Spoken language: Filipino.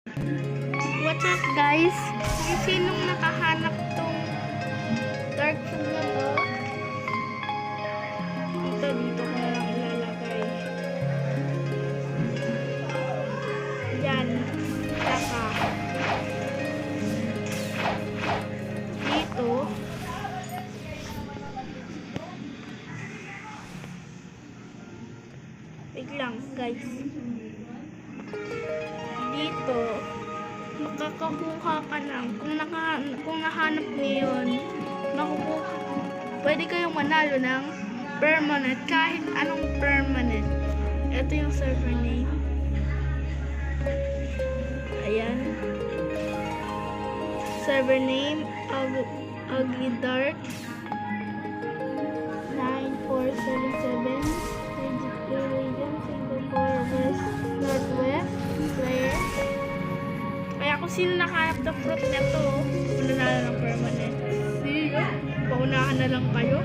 What's up guys? Kung sinong nakahanap tong dark food na to, dito ko na lang ilalagay. Yan. Saka dito wait lang guys. Dito makakakuha ka lang kung nahanap niyo yun, pwede kayong manalo ng permanent, kahit anong permanent. Ito yung server name, ayan, server name Ugly Dark 9477 region Singapore West Northwest player. Kaya kung sino nakahanap ng fruit na to, mananalo ng permanent. See you! Paunahan na lang kayo.